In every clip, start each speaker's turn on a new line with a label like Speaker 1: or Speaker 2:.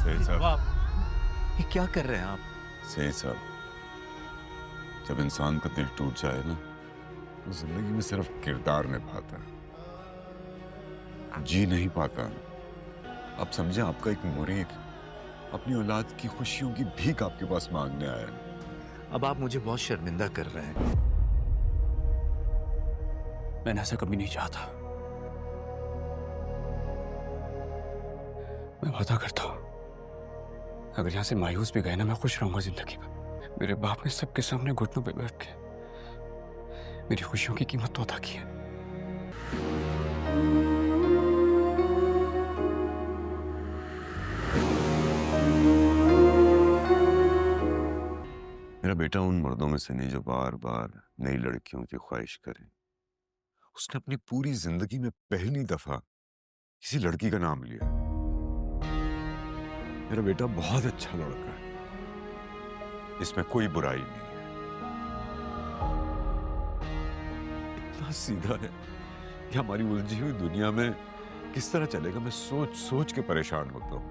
Speaker 1: सही साहब।
Speaker 2: ये क्या कर रहे हैं आप?
Speaker 1: सही साहब, जब इंसान का दिल टूट जाए ना तो जिंदगी में सिर्फ किरदार निभाता है, जी नहीं पाता। आप समझे, आपका एक मुरीद अपनी औलाद की खुशियों की भीख आपके पास मांगने आया है।
Speaker 2: अब आप मुझे बहुत शर्मिंदा कर रहे हैं।
Speaker 3: मैंने ऐसा कभी नहीं चाहता। मैं वादा करता हूं, अगर यहां से मायूस भी गए ना, मैं खुश रहूंगा जिंदगी में। मेरे बाप ने सबके सामने घुटनों पे बैठ के मेरी खुशियों की कीमत तो अदा की है।
Speaker 1: मेरा बेटा उन मर्दों में से नहीं जो बार बार नई लड़कियों की ख्वाहिश करे। उसने अपनी पूरी जिंदगी में पहली दफा किसी लड़की का नाम लिया। मेरा बेटा बहुत अच्छा लड़का है, इसमें कोई बुराई नहीं है। इतना सीधा है कि हमारी उलझी हुई दुनिया में किस तरह चलेगा, मैं सोच सोच के परेशान होता हूं।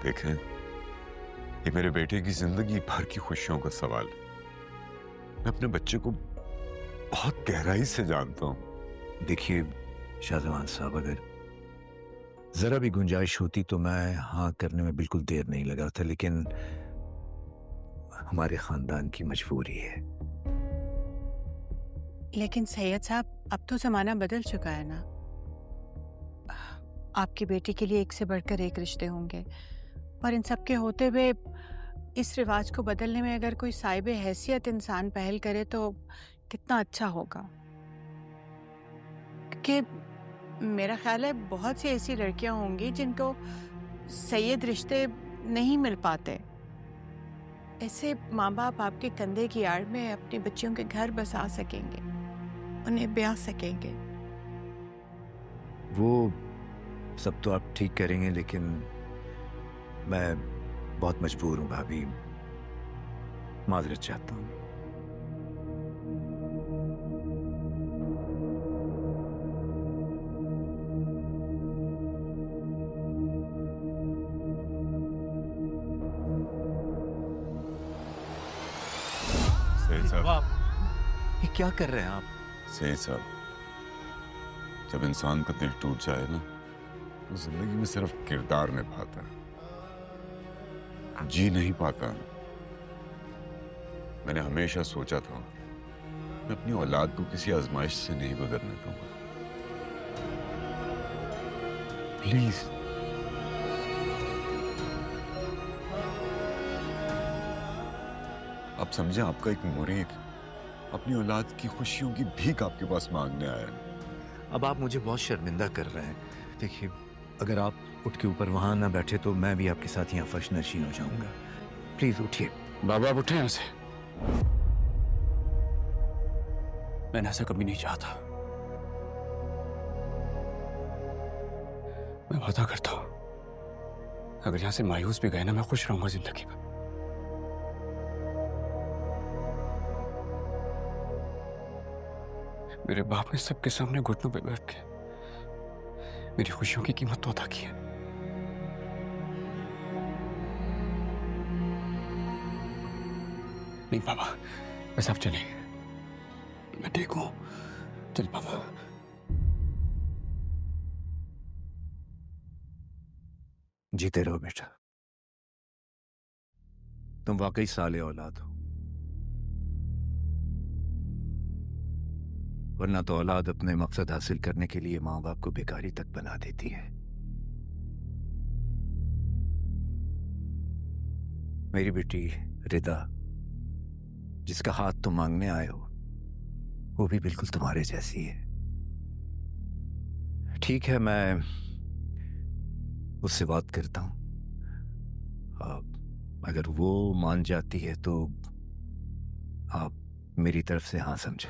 Speaker 1: देखें, ये मेरे बेटे की जिंदगी भर की खुशियों का सवाल है। मैं अपने बच्चे को बहुत गहराई से जानता हूं।
Speaker 2: देखिए शाहजहां साहब, अगर जरा भी गुंजाइश होती तो मैं हाँ करने में बिल्कुल देर नहीं लगा था, लेकिन हमारे खानदान की मजबूरी है।
Speaker 4: लेकिन सैयद साहब, अब तो जमाना बदल चुका है ना। आपकी बेटी के लिए एक से बढ़कर एक रिश्ते होंगे, और इन सब के होते हुए इस रिवाज को बदलने में अगर कोई साहिब हैसियत इंसान पहल करे तो कितना अच्छा होगा। क्योंकि मेरा ख्याल है बहुत सी ऐसी लड़कियां होंगी जिनको सैयद रिश्ते नहीं मिल पाते। ऐसे माँ बाप आपके कंधे की आड़ में अपनी बच्चियों के घर बसा सकेंगे, उन्हें ब्याह सकेंगे।
Speaker 2: वो सब तो आप ठीक करेंगे, लेकिन मैं बहुत मजबूर हूं भाभी, माजरत चाहता हूं।
Speaker 1: सही साहब।
Speaker 2: ये क्या कर रहे हैं आप?
Speaker 1: सही साहब, जब इंसान का दिल टूट जाए ना तो जिंदगी में सिर्फ किरदार निभाता है, जी नहीं पाता। मैंने हमेशा सोचा था मैं अपनी औलाद को किसी आजमाइश से नहीं गुजरने दूंगा। प्लीज, आप समझे, आपका एक मुरीद अपनी औलाद की खुशियों की भीख आपके पास मांगने आया है।
Speaker 2: अब आप मुझे बहुत शर्मिंदा कर रहे हैं। देखिए, अगर आप उठ के ऊपर वहां ना बैठे तो मैं भी आपके साथ यहाँ फर्श नशीन हो जाऊंगा। प्लीज उठिए।
Speaker 3: बाबा आप उठे यहां से। मैंने ऐसा कभी नहीं चाहता। मैं वादा करता हूं, अगर यहां से मायूस भी गए ना, मैं खुश रहूंगा जिंदगी में। मेरे बाप ने सबके सामने घुटनों पे बैठ के मेरी खुशियों की कीमत तो अदा की है। नहीं पापा, बस आप चले, मैं ठीक हूं। चल पापा।
Speaker 2: जीते रहो बेटा, तुम वाकई साले औलाद हो, वरना तो औलाद अपने मकसद हासिल करने के लिए माँ बाप को बेकारी तक बना देती है। मेरी बेटी रिदा, जिसका हाथ तुम मांगने आए हो, वो भी बिल्कुल तुम्हारे जैसी है। ठीक है, मैं उससे बात करता हूं। अगर वो मान जाती है तो आप मेरी तरफ से हाँ समझे।